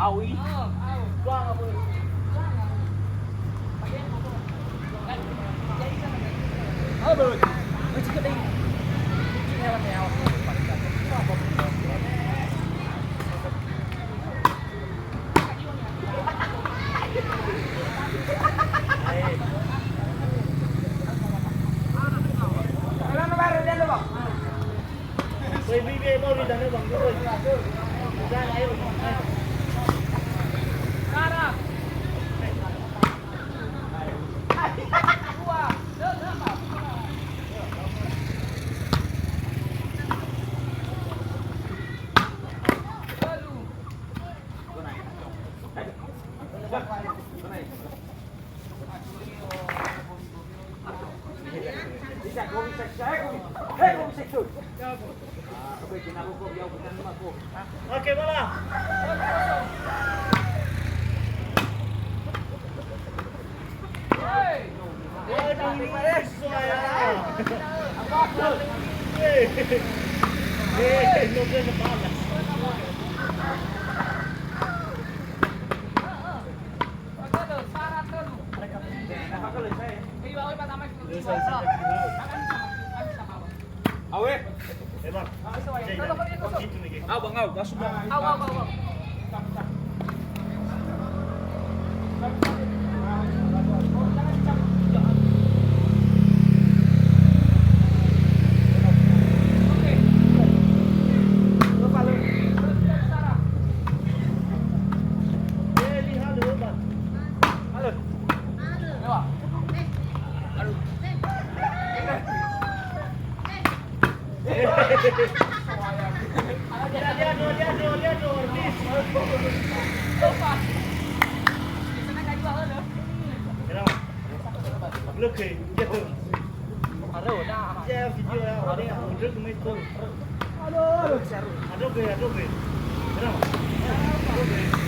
Awi. Quang apa? Rồi. Mới chỉ cái đi. Chỉ theo theo. Baby mau di dalam bang tu. Jangan ayo. Cara. Oke, bola. Awe. Bang. Bang, masuk bang. Lực thì chết rồi. Treo video nào ở đây à? Một rước mấy con. Aduh, seru. Aduh gue. Kenapa? Aduh gue.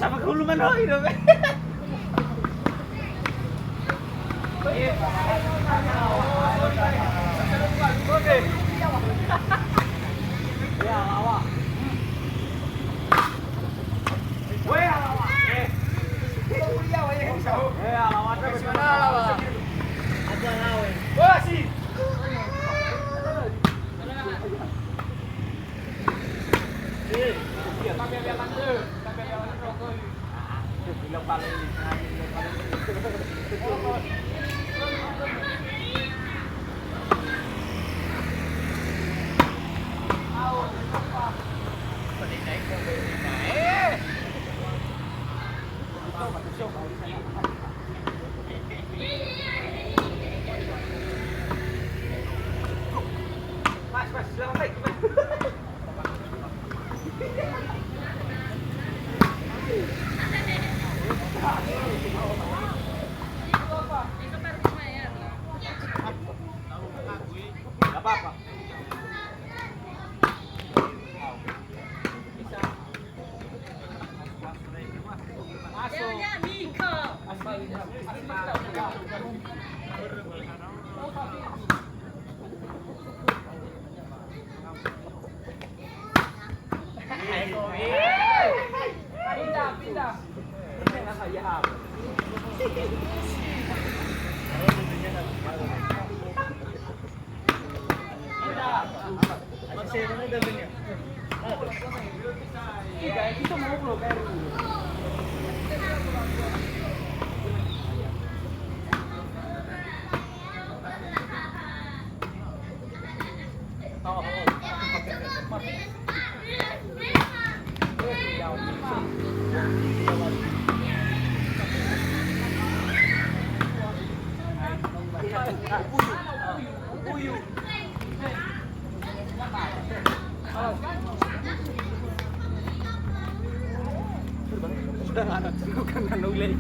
Sama kuluman hoy dong. Oke. Ya, awak. Weh, awak. Kuliah wae yang tahu. Awak terus mana awak? Ada lawe. Wah, sih. Bilang paling Mas, silakan baik. Gak apa-apa. Pindah. Ini nggak sayap. Masih mana dalamnya? Iya, itu mau belum baru. Sudah nggak ada, bukan nulis.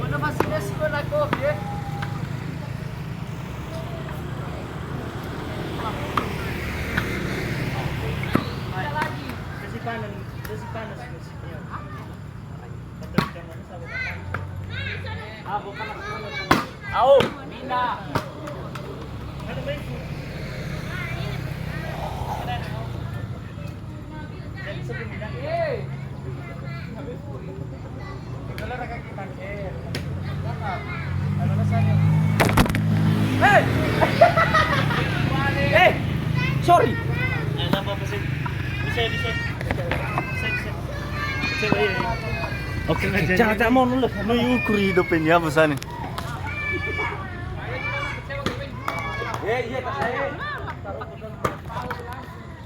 Mana masih nasi aku, ya? Kasih panas musiknya. Patut jangan sama. Bukan aku. Pindah. Ada baik. Jadi sebelum pindah. Kalau raka kita Ano na sana? Hey! Sorry. Napa pa Bisa. Oke nga dyan. Jangan mau nulis. Ano yung hidupin niya? Basta ni? Iya, tak saya.